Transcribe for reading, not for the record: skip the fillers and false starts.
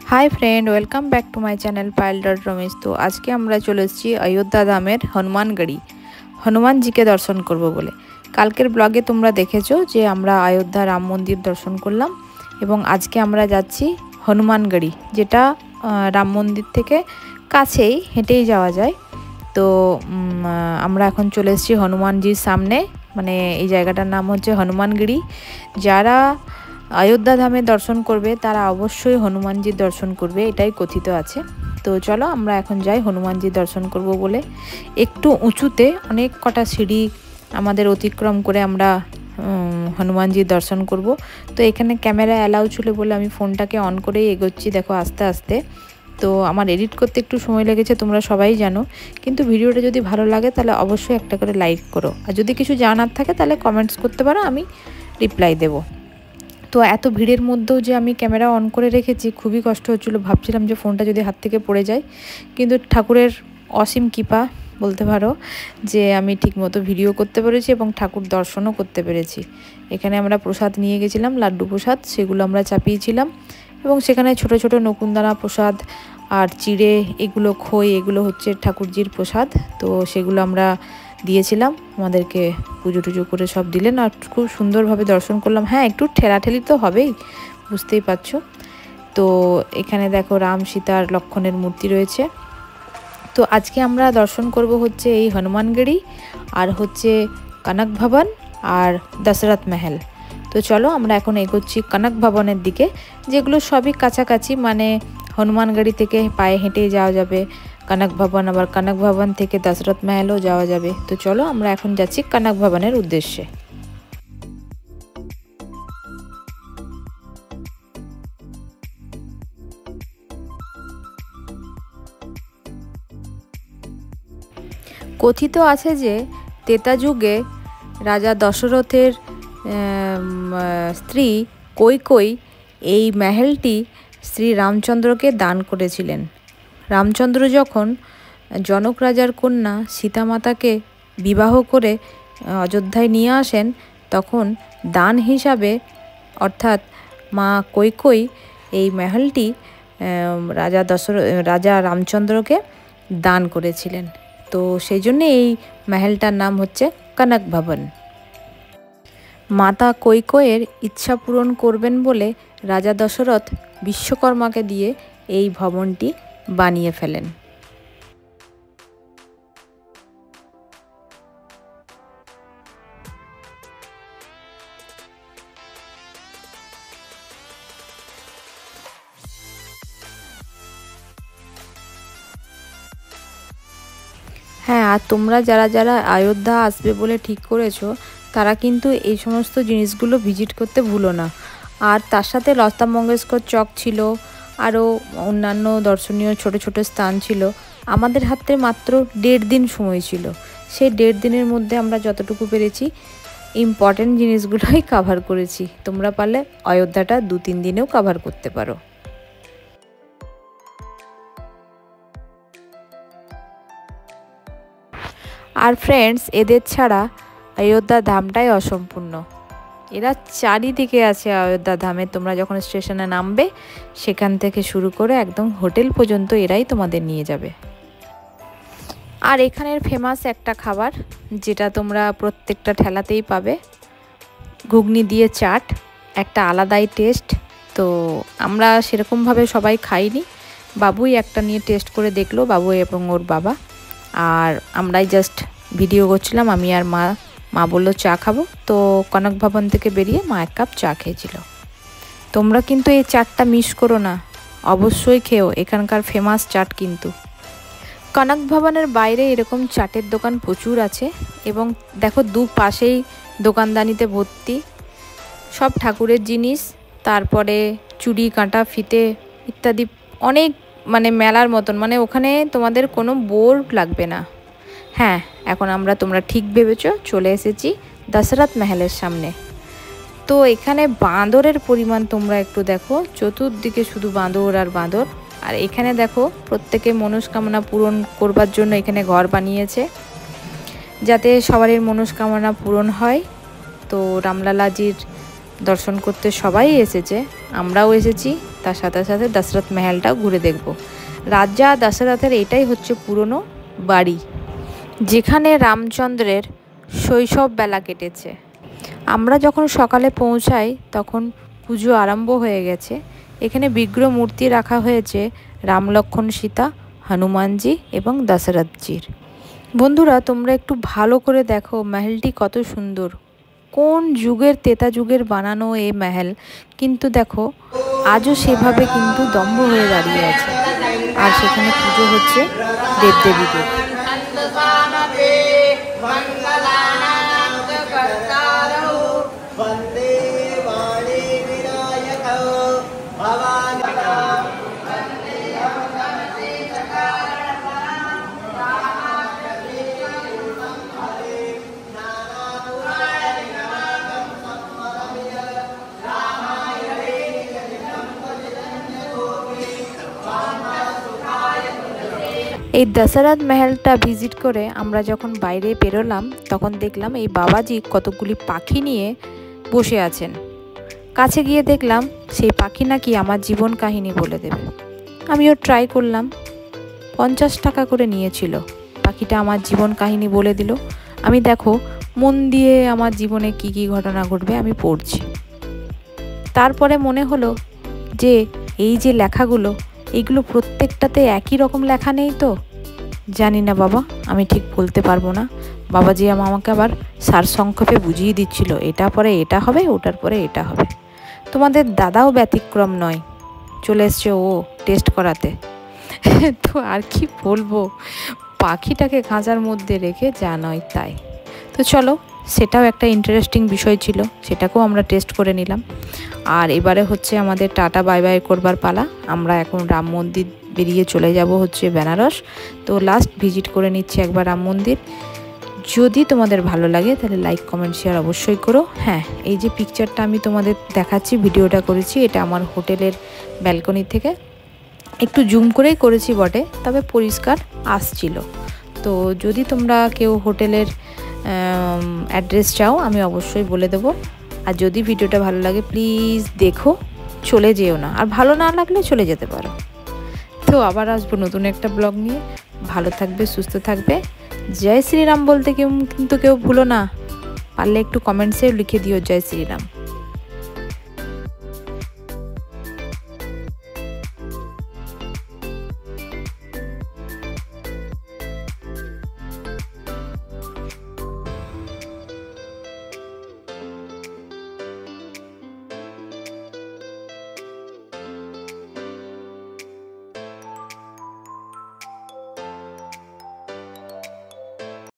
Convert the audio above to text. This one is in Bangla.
Hi friend, welcome back to my channel Payal dot Ramesh. तो आज के আমরা চলে এসেছি অযোধ্যা ধামের হনুমানগড়ি হনুমানজিকে দর্শন করব বলে। কালকের ব্লগে তোমরা দেখেছো যে আমরা অযোধ্যা রাম মন্দির দর্শন করলাম এবং আজকে আমরা যাচ্ছি হনুমানগড়ি, যেটা রাম মন্দির থেকে কাছেই হেঁটেই যাওয়া যায়। তো আমরা এখন চলে এসেছি হনুমানজির সামনে, মানে এই জায়গাটার নাম হচ্ছে হনুমানগড়ি। যারা অযোধ্যা ধামে দর্শন করবে তারা অবশ্যই হনুমানজির দর্শন করবে, এটাই কথিত আছে। তো চলো আমরা এখন যাই হনুমানজির দর্শন করব বলে। একটু উঁচুতে অনেক কটা সিঁড়ি আমাদের অতিক্রম করে আমরা হনুমানজির দর্শন করব। তো এখানে ক্যামেরা অ্যালাউ ছিল বলে আমি ফোনটাকে অন করেই এগোচ্ছি, দেখো আস্তে আস্তে। তো আমার এডিট করতে একটু সময় লেগেছে, তোমরা সবাই জানো। কিন্তু ভিডিওটা যদি ভালো লাগে তাহলে অবশ্যই একটা করে লাইক করো, আর যদি কিছু জানার থাকে তাহলে কমেন্টস করতে পারো, আমি রিপ্লাই দেবো। তো এত ভিড়ের মধ্যেও যে আমি ক্যামেরা অন করে রেখেছি, খুবই কষ্ট হচ্ছিলো। ভাবছিলাম যে ফোনটা যদি হাত থেকে পড়ে যায়, কিন্তু ঠাকুরের অসীম কৃপা বলতে পারো যে আমি ঠিকমতো ভিডিও করতে পেরেছি এবং ঠাকুর দর্শনও করতে পেরেছি। এখানে আমরা প্রসাদ নিয়ে গেছিলাম, লাড্ডু প্রসাদ, সেগুলো আমরা চাপিয়েছিলাম এবং সেখানে ছোট ছোট নকুনদানা প্রসাদ আর চিড়ে, এগুলো খই, এগুলো হচ্ছে ঠাকুরজির প্রসাদ। তো সেগুলো আমরা দিয়েছিলাম, আমাদেরকে পুজো টুজো করে সব দিলেন আর খুব সুন্দরভাবে দর্শন করলাম। হ্যাঁ, একটু ঠেলাঠেলি তো হবেই, বুঝতেই পারছো। তো এখানে দেখো রাম, সীতার, লক্ষ্মণের মূর্তি রয়েছে। তো আজকে আমরা দর্শন করব হচ্ছে এই হনুমানগড়ি আর হচ্ছে কনক ভবন আর দশরথ মহল। তো চলো আমরা এখন এগোচ্ছি কনক ভবনের দিকে, যেগুলো সবই কাছাকাছি, মানে হনুমানগড়ি থেকে পায়ে হেঁটেই যাওয়া যাবে কনক ভবন, আবার কনক ভবন থেকে দশরথ মহলও যাওয়া যাবে। তো চলো আমরা এখন যাচ্ছি কনক ভবনের উদ্দেশ্যে। কথিত আছে যে ত্রেতা যুগে রাজা দশরথের স্ত্রী কৈকেয়ী এই মহলটি শ্রী রামচন্দ্রকে দান করেছিলেন। রামচন্দ্র যখন জনক রাজার কন্যা সীতামাতাকে বিবাহ করে অযোধ্যায় নিয়ে আসেন, তখন দান হিসাবে, অর্থাৎ মা কৈকেয়ী এই মহলটি রাজা রামচন্দ্রকে দান করেছিলেন। তো সেই জন্য এই মহলটার নাম হচ্ছে কনক ভবন। মাতা কৈকেয়ীর ইচ্ছা পূরণ করবেন বলে রাজা দশরথ বিশ্বকর্মাকে দিয়ে এই ভবনটি বানিয়ে ফেলেন। হ্যাঁ, আর তোমরা যারা যারা অযোধ্যা আসবে বলে ঠিক করেছো, তারা কিন্তু এই সমস্ত জিনিসগুলো ভিজিট করতে ভুলো না। আর তার সাথে লতা মঙ্গেশকর চক ছিল, আরও অন্যান্য দর্শনীয় ছোট ছোট স্থান ছিল। আমাদের হাতে মাত্র 1.5 দিন সময় ছিল। সেই 1.5 দিনের মধ্যে আমরা যতটুকু পেরেছি ইম্পর্টেন্ট জিনিসগুলোই কাভার করেছি। তোমরা পারলে অযোধ্যাটা 2-3 দিনেও কাভার করতে পারো। আর ফ্রেন্ডস, এদের ছাড়া অযোধ্যা ধামটাই অসম্পূর্ণ। এরা চারিদিকে আছে অযোধ্যা ধামে। তোমরা যখন স্টেশনে নামবে, সেখান থেকে শুরু করে একদম হোটেল পর্যন্ত এরাই তোমাদের নিয়ে যাবে। আর এখানের ফেমাস একটা খাবার, যেটা তোমরা প্রত্যেকটা ঠেলাতেই পাবে, ঘুগনি দিয়ে চাট, একটা আলাদাই টেস্ট। তো আমরা সেরকমভাবে সবাই খাইনি, বাবুই একটা নিয়ে টেস্ট করে দেখলো, বাবু এবং ওর বাবা। আর আমরাই জাস্ট ভিডিও করছিলাম, আমি আর মা। মা বললো চা খাবো, তো কনক ভবন থেকে বেরিয়ে মা 1 কাপ চা খেয়েছিল। তোমরা কিন্তু এই চাটটা মিস করো না, অবশ্যই খেও, এখানকার ফেমাস চাট কিন্তু। কনক ভবনের বাইরে এরকম চাটের দোকান প্রচুর আছে এবং দেখো দুপাশেই দোকানদানিতে ভর্তি, সব ঠাকুরের জিনিস, তারপরে চুড়ি, কাঁটা, ফিতে ইত্যাদি, অনেক, মানে মেলার মতন, মানে ওখানে তোমাদের কোনো বোর লাগবে না। হ্যাঁ, এখন তোমরা ঠিক ভেবেছো, চলে এসেছি দশরথ মহলের সামনে। তো এখানে বাঁদরের পরিমাণ তোমরা একটু দেখো, চতুর্দিকে শুধু বাঁদর আর বাঁদর। আর এখানে দেখো প্রত্যেকে মনস্কামনা পূরণ করবার জন্য এখানে ঘর বানিয়েছে, যাতে সবারই মনস্কামনা পূরণ হয়। তো রামলালাজির দর্শন করতে সবাই এসেছে, আমরাও এসেছি। তার সাথে সাথে দশরথ মহলটাও ঘুরে দেখব। রাজা দশরথের এটাই হচ্ছে পুরনো বাড়ি, যেখানে রামচন্দ্রের শৈশব বেলা কেটেছে। আমরা যখন সকালে পৌঁছাই তখন পুজো আরম্ভ হয়ে গেছে। এখানে বিগ্রহ মূর্তি রাখা হয়েছে রাম, লক্ষ্মণ, সীতা, হনুমানজি এবং দশরথজির। বন্ধুরা, তোমরা একটু ভালো করে দেখো মহলটি কত সুন্দর। কোন যুগের, তেতা যুগের বানানো এই মহল, কিন্তু দেখো আজও সেভাবে কিন্তু দম্ভ হয়ে দাঁড়িয়ে আছে। আর সেখানে পুজো হচ্ছে দেবদেবীদের। এই দশরথ মহলটা ভিজিট করে আমরা যখন বাইরে বেরোলাম তখন দেখলাম এই বাবাজি কতগুলি পাখি নিয়ে বসে আছেন। কাছে গিয়ে দেখলাম সেই পাখি নাকি আমার জীবন কাহিনী বলে দেবে। আমিও ট্রাই করলাম, 50 টাকা করে নিয়েছিল। পাখিটা আমার জীবন কাহিনী বলে দিল। আমি দেখো মন দিয়ে আমার জীবনে কি কি ঘটনা ঘটবে আমি পড়ছি। তারপরে মনে হলো যে এই যে লেখাগুলো, এগুলো প্রত্যেকটাতে একই রকম লেখা নেই তো? জানি না বাবা, আমি ঠিক বলতে পারবো না। বাবাজি আমাকে আবার সারসংক্ষেপে বুঝিয়ে দিচ্ছিল, এটা পরে এটা হবে, ওটার পরে এটা হবে। তোমাদের দাদাও ব্যতিক্রম নয়, চলে এসছে ও টেস্ট করাতে। তো আর কি বলবো, পাখিটাকে খাঁচার মধ্যে রেখে যা নয় তাই। তো চলো, সেটাও একটা ইন্টারেস্টিং বিষয় ছিল, সেটাকেও আমরা টেস্ট করে নিলাম। আর এবারে হচ্ছে আমাদের টাটা বাই বাই করবার পালা। আমরা এখন রাম মন্দির বেরিয়ে চলে যাব হচ্ছে বেনারস। তো লাস্ট ভিজিট করে নিচ্ছি একবার রাম মন্দির। যদি তোমাদের ভালো লাগে তাহলে লাইক, কমেন্ট, শেয়ার অবশ্যই করো। হ্যাঁ, এই যে পিকচারটা আমি তোমাদের দেখাচ্ছি, ভিডিওটা করেছি, এটা আমার হোটেলের ব্যালকনি থেকে। একটু জুম করেই করেছি বটে, তবে পরিষ্কার আসছিল। তো যদি তোমরা কেউ হোটেলের অ্যাড্রেস চাও আমি অবশ্যই বলে দেবো। আর যদি ভিডিওটা ভালো লাগে প্লিজ দেখো, চলে যেও না। আর ভালো না লাগলে চলে যেতে পারো। তো আবার আসবো নতুন একটা ব্লগ নিয়ে। ভালো থাকবে, সুস্থ থাকবে। জয় শ্রীরাম বলতে কিন্তু কেউ ভুলো না। পারলে একটু কমেন্টসে লিখে দিও জয় শ্রীরাম।